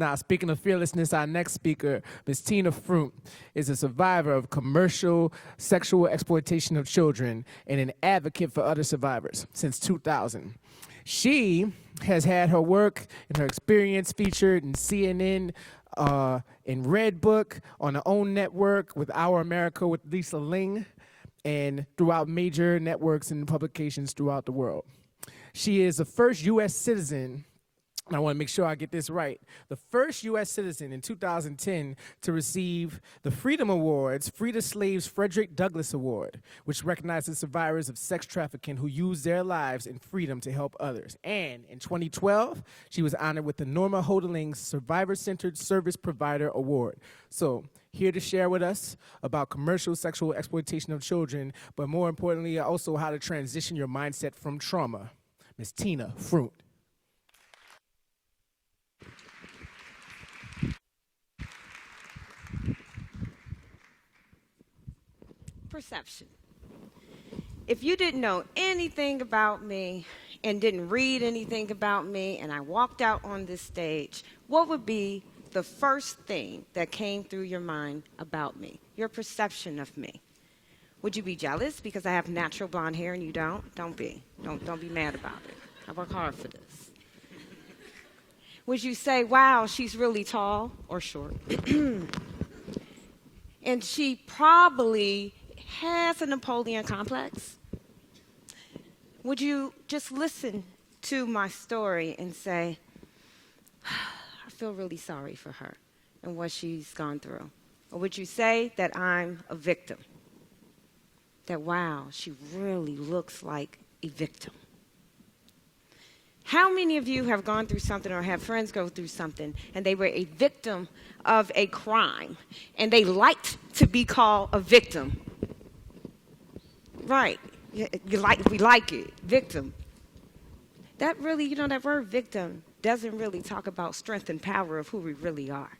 Now, speaking of fearlessness, our next speaker, Ms. Tina Frundt, is a survivor of commercial sexual exploitation of children and an advocate for other survivors since 2000. She has had her work and her experience featured in CNN, in Redbook, on her own network with Our America with Lisa Ling, and throughout major networks and publications throughout the world. She is the first U.S. citizen, and I want to make sure I get this right, the first U.S. citizen in 2010 to receive the Freedom Awards Free the Slaves Frederick Douglass Award, which recognizes survivors of sex trafficking who use their lives in freedom to help others. And in 2012, she was honored with the Norma Hotaling Survivor-Centered Service Provider Award. So, here to share with us about commercial sexual exploitation of children, but more importantly, also how to transition your mindset from trauma, Ms. Tina Frundt. Perception. If you didn't know anything about me and didn't read anything about me and I walked out on this stage, what would be the first thing that came through your mind about me, your perception of me? Would you be jealous because I have natural blonde hair and you don't? Don't be. Don't be mad about it. I work hard for this. Would you say, wow, she's really tall or short? And she probably has a Napoleon complex? Would you just listen to my story and say, I feel really sorry for her and what she's gone through? Or would you say that I'm a victim? That, wow, she really looks like a victim. How many of you have gone through something or have friends go through something and they were a victim of a crime and they liked to be called a victim? Right. We like it. Victim. That really, that word victim doesn't really talk about strength and power of who we really are.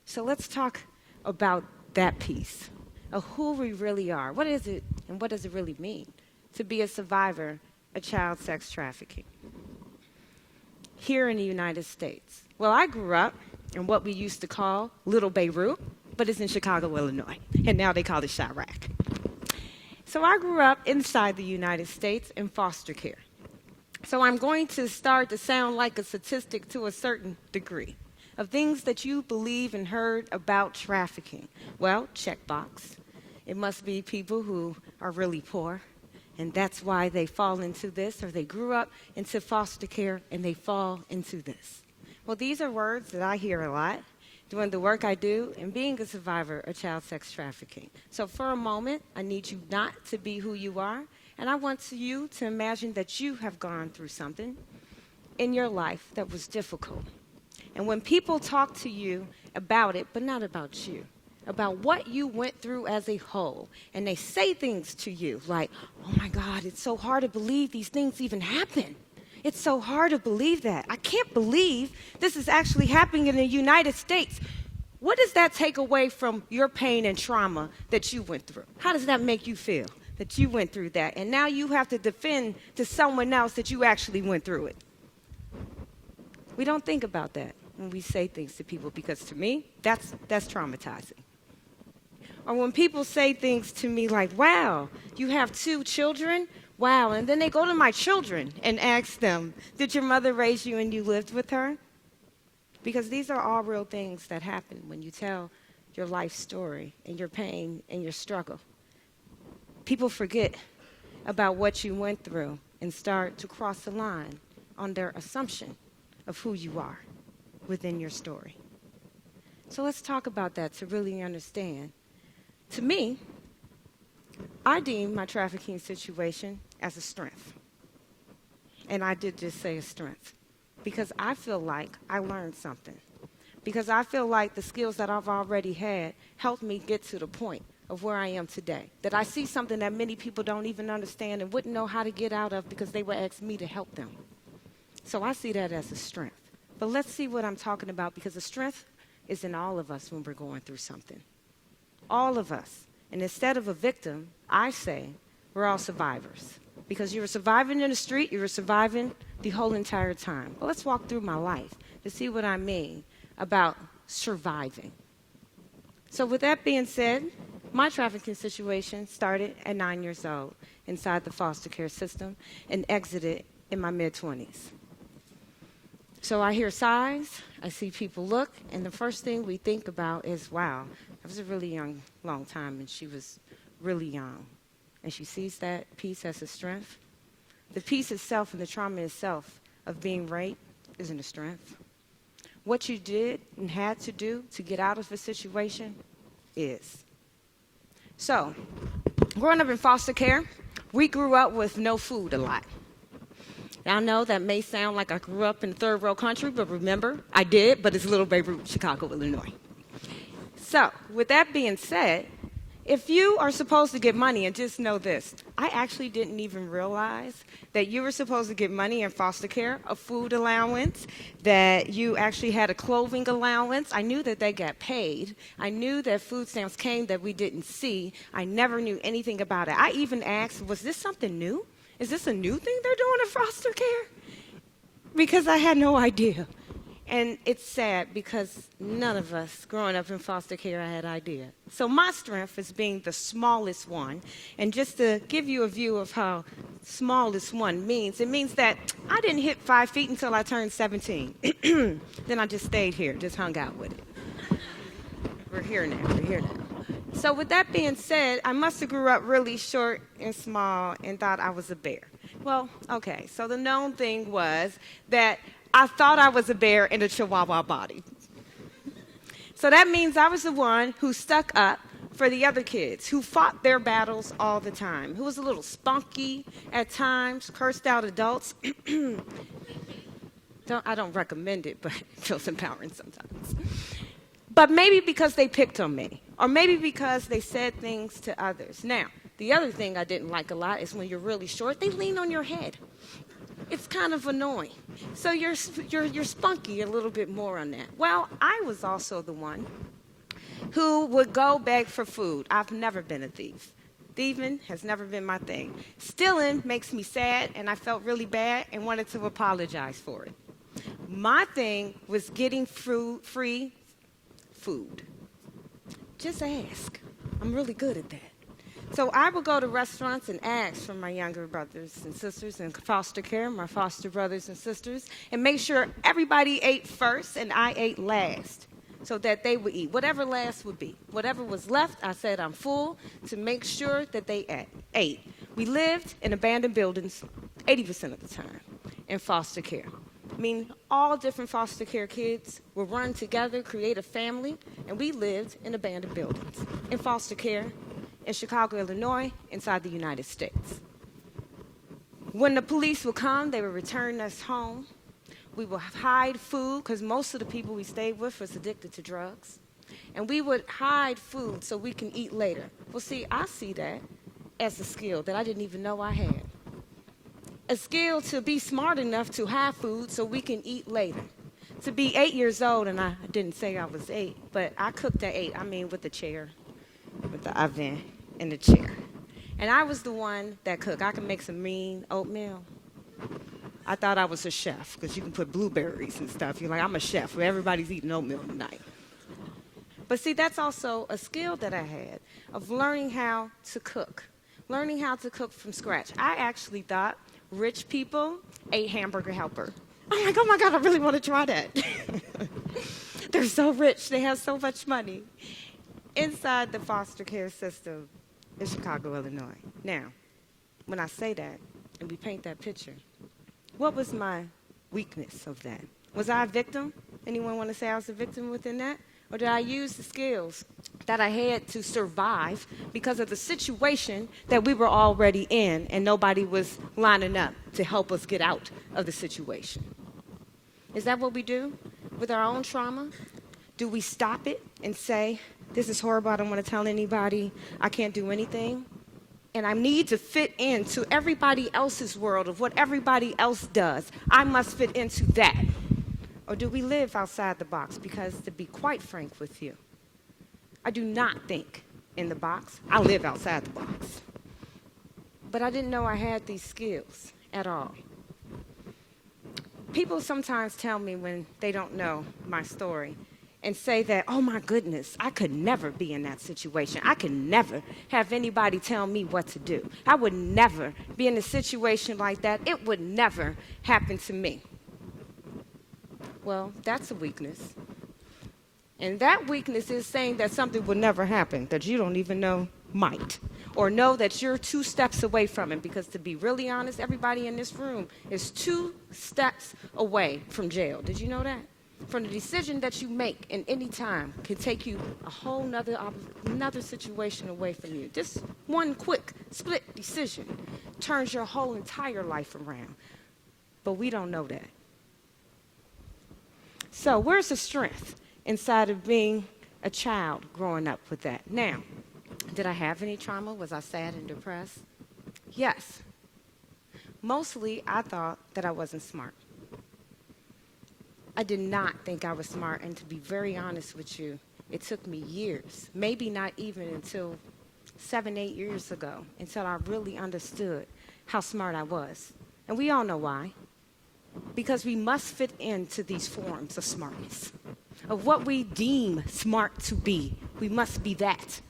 So let's talk about that piece of who we really are. What is it and what does it really mean to be a survivor of child sex trafficking here in the United States? Well, I grew up in what we used to call Little Beirut, but it's in Chicago, Illinois, and now they call it Chirac. So I grew up inside the United States in foster care. So I'm going to start to sound like a statistic to a certain degree of things that you believe and heard about trafficking. Well, checkbox. It must be people who are really poor, and that's why they fall into this, or they grew up into foster care and they fall into this. Well, these are words that I hear a lot doing the work I do and being a survivor of child sex trafficking. So for a moment, I need you not to be who you are, and I want you to imagine that you have gone through something in your life that was difficult. And when people talk to you about it, but not about you, about what you went through as a whole, and they say things to you like, oh my God, it's so hard to believe these things even happen. It's so hard to believe that. I can't believe this is actually happening in the United States. What does that take away from your pain and trauma that you went through? How does that make you feel that you went through that? And now you have to defend to someone else that you actually went through it. We don't think about that when we say things to people, because to me, that's traumatizing. Or when people say things to me like, wow, you have 2 children? Wow, and then they go to my children and ask them, did your mother raise you and you lived with her? Because these are all real things that happen when you tell your life story and your pain and your struggle. People forget about what you went through and start to cross the line on their assumption of who you are within your story. So let's talk about that to really understand. To me, I deem my trafficking situation as a strength. And I did just say a strength. Because I feel like I learned something. Because I feel like the skills that I've already had helped me get to the point of where I am today. That I see something that many people don't even understand and wouldn't know how to get out of because they would ask me to help them. So I see that as a strength. But let's see what I'm talking about, because the strength is in all of us when we're going through something. All of us. And instead of a victim, I say we're all survivors. Because you were surviving in the street, you were surviving the whole entire time. Well, let's walk through my life to see what I mean about surviving. So with that being said, my trafficking situation started at 9 years old inside the foster care system and exited in my mid-20s. So I hear sighs, I see people look, and the first thing we think about is, wow, that was a really long time, and she was really young. And she sees that piece as a strength. The piece itself and the trauma itself of being raped isn't a strength. What you did and had to do to get out of a situation is. So, growing up in foster care, we grew up with no food a lot. I know that may sound like I grew up in third world country, but remember, I did, but it's Little Beirut, Chicago, Illinois. So, with that being said, if you are supposed to get money, and just know this, I actually didn't even realize that you were supposed to get money in foster care, a food allowance, that you actually had a clothing allowance. I knew that they got paid. I knew that food stamps came that we didn't see. I never knew anything about it. I even asked, was this something new? Is this a new thing they're doing in foster care? Because I had no idea. And it's sad because none of us growing up in foster care had idea. So my strength is being the smallest one. And just to give you a view of how smallest one means, it means that I didn't hit 5 feet until I turned 17. Then I just stayed here, just hung out with it. We're here now. So with that being said, I must have grew up really short and small and thought I was a bear. Well, okay, so the known thing was that I thought I was a bear in a chihuahua body. So that means I was the one who stuck up for the other kids, who fought their battles all the time, who was a little spunky at times, cursed out adults. I don't recommend it, but it feels empowering sometimes. But maybe because they picked on me, or maybe because they said things to others. Now, the other thing I didn't like a lot is when you're really short, they lean on your head. It's kind of annoying. So you're spunky a little bit more on that. Well, I was also the one who would go beg for food. I've never been a thief. Thieving has never been my thing. Stealing makes me sad, and I felt really bad and wanted to apologize for it. My thing was getting free food. Just ask. I'm really good at that. So I would go to restaurants and ask for my younger brothers and sisters in foster care, my foster brothers and sisters, and make sure everybody ate first and I ate last so that they would eat. Whatever last would be. Whatever was left, I said I'm full to make sure that they ate. We lived in abandoned buildings 80% of the time in foster care. I mean, all different foster care kids would run together, create a family, and we lived in abandoned buildings in foster care in Chicago, Illinois, inside the United States. When the police would come, they would return us home. We would hide food, because most of the people we stayed with was addicted to drugs. And we would hide food so we can eat later. Well, see, I see that as a skill that I didn't even know I had. A skill to be smart enough to hide food so we can eat later. To be 8 years old, and I didn't say I was 8, but I cooked at 8, with the chair, with the oven and the chair. And I was the one that cooked. I could make some mean oatmeal. I thought I was a chef, because you can put blueberries and stuff. You're like, I'm a chef, where everybody's eating oatmeal tonight. But see, that's also a skill that I had of learning how to cook from scratch. I actually thought rich people ate Hamburger Helper. I'm like, oh my God, I really want to try that. They're so rich, they have so much money. Inside the foster care system in Chicago, Illinois. Now, when I say that, and we paint that picture, what was my weakness of that? Was I a victim? Anyone want to say I was a victim within that? Or did I use the skills that I had to survive because of the situation that we were already in and nobody was lining up to help us get out of the situation? Is that what we do with our own trauma? Do we stop it and say, this is horrible, I don't want to tell anybody, I can't do anything? And I need to fit into everybody else's world of what everybody else does. I must fit into that. Or do we live outside the box? Because to be quite frank with you, I do not think in the box. I live outside the box. But I didn't know I had these skills at all. People sometimes tell me when they don't know my story and say that, oh my goodness, I could never be in that situation. I could never have anybody tell me what to do. I would never be in a situation like that. It would never happen to me. Well, that's a weakness. And that weakness is saying that something will never happen, that you don't even know might, or know that you're 2 steps away from it, because to be really honest, everybody in this room is 2 steps away from jail. Did you know that? From the decision that you make in any time can take you a whole another situation away from you. Just one quick split decision turns your whole entire life around. But we don't know that. So where's the strength inside of being a child growing up with that? Now, did I have any trauma? Was I sad and depressed? Yes. Mostly, I thought that I wasn't smart. I did not think I was smart, and to be very honest with you, it took me years, maybe not even until 7, 8 years ago, until I really understood how smart I was. And we all know why. Because we must fit into these forms of smartness, of what we deem smart to be. We must be that.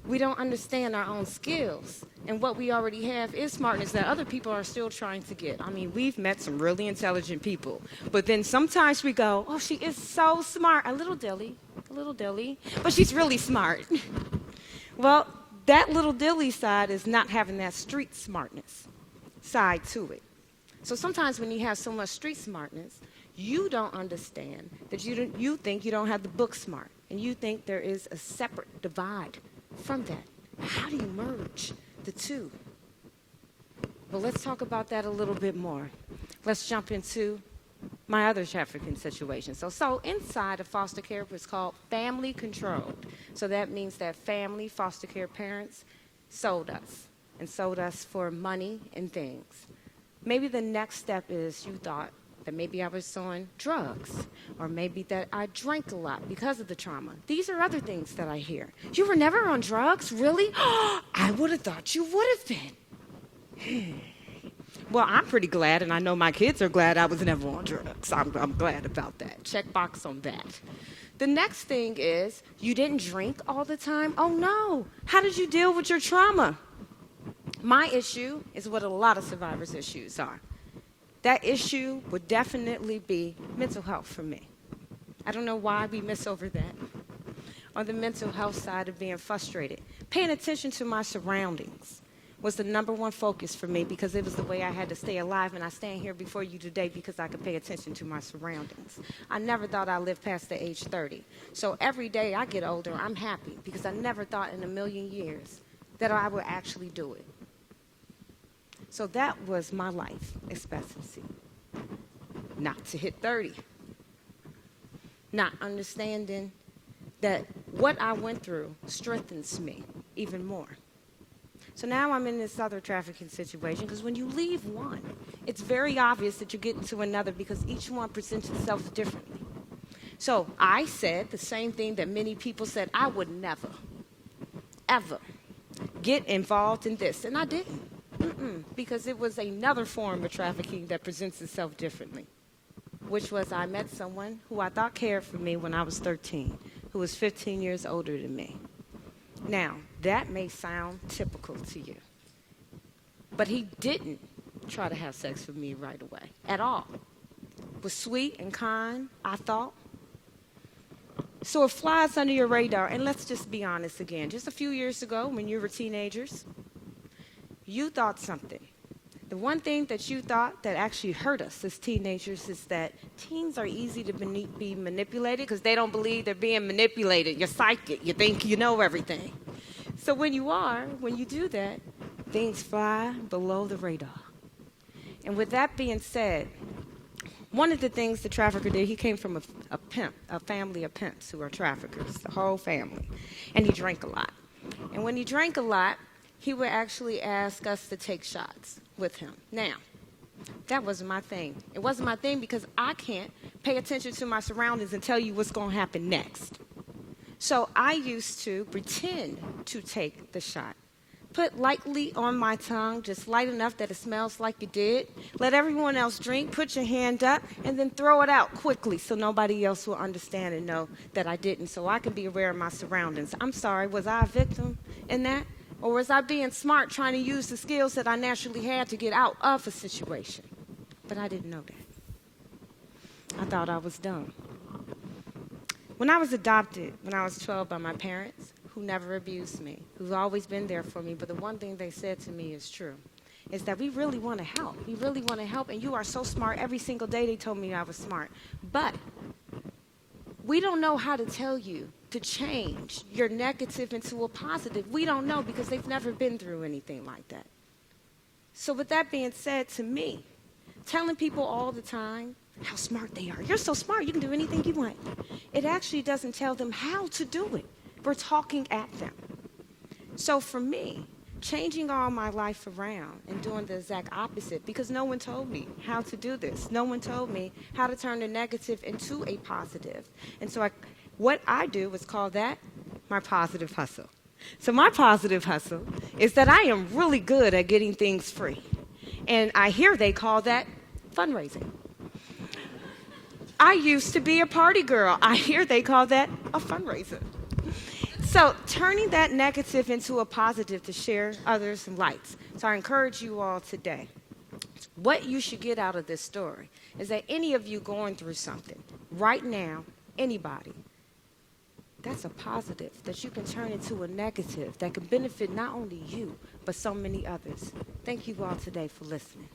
We don't understand our own skills, and what we already have is smartness that other people are still trying to get. I mean, we've met some really intelligent people, but then sometimes we go, oh, she is so smart, a little dilly, but she's really smart. Well, that little dilly side is not having that street smartness side to it. So sometimes when you have so much street smartness, you don't understand that you think you don't have the book smart, and you think there is a separate divide from that. How do you merge the two? Well, let's talk about that a little bit more. Let's jump into my other trafficking situation. So inside of foster care, it was called family controlled. So that means that family, foster care parents, sold us for money and things. Maybe the next step is you thought that maybe I was on drugs, or maybe that I drank a lot because of the trauma. These are other things that I hear. You were never on drugs, really? I would have thought you would have been. Well, I'm pretty glad, and I know my kids are glad I was never on drugs. I'm glad about that. Check box on that. The next thing is, you didn't drink all the time? Oh no, how did you deal with your trauma? My issue is what a lot of survivors' issues are. That issue would definitely be mental health for me. I don't know why we miss over that. On the mental health side of being frustrated, paying attention to my surroundings was the #1 focus for me, because it was the way I had to stay alive, and I stand here before you today because I could pay attention to my surroundings. I never thought I'd live past the age 30. So every day I get older, I'm happy, because I never thought in a million years that I would actually do it. So that was my life expectancy. Not to hit 30. Not understanding that what I went through strengthens me even more. So now I'm in this other trafficking situation, because when you leave one, it's very obvious that you get into another, because each one presents itself differently. So I said the same thing that many people said, I would never, ever get involved in this. And I didn't. Because it was another form of trafficking that presents itself differently, which was I met someone who I thought cared for me when I was 13, who was 15 years older than me. Now, that may sound typical to you, but he didn't try to have sex with me right away at all. Was sweet and kind, I thought. So it flies under your radar, and let's just be honest again. Just a few years ago, when you were teenagers, you thought something. The one thing that you thought that actually hurt us as teenagers is that teens are easy to be manipulated, because they don't believe they're being manipulated. You're psychic. You think you know everything. So when you do that, things fly below the radar. And with that being said, one of the things the trafficker did, he came from a family of pimps who are traffickers, the whole family. And he drank a lot. And when he drank a lot, he would actually ask us to take shots with him. Now, that wasn't my thing. It wasn't my thing because I can't pay attention to my surroundings and tell you what's going to happen next. So I used to pretend to take the shot. put lightly on my tongue, just light enough that it smells like you did. Let everyone else drink, put your hand up, and then throw it out quickly so nobody else will understand and know that I didn't, so I can be aware of my surroundings. I'm sorry, was I a victim in that? Or was I being smart, trying to use the skills that I naturally had to get out of a situation? But I didn't know that. I thought I was dumb. When I was adopted, when I was 12 by my parents, who never abused me, who's always been there for me, but the one thing they said to me is true, is that we really want to help. We really want to help, and you are so smart. Every single day they told me I was smart. But we don't know how to tell you to change your negative into a positive. We don't know because they've never been through anything like that. So with that being said, to me, telling people all the time how smart they are, you're so smart, you can do anything you want, it actually doesn't tell them how to do it. We're talking at them. So for me, changing all my life around and doing the exact opposite, because no one told me how to do this. No one told me how to turn the negative into a positive. And so what I do is call that my positive hustle. So my positive hustle is that I am really good at getting things free. And I hear they call that fundraising. I used to be a party girl. I hear they call that a fundraiser. So turning that negative into a positive to share others some lights. So I encourage you all today, what you should get out of this story is that any of you going through something right now, anybody, that's a positive that you can turn into a negative that can benefit not only you, but so many others. Thank you all today for listening.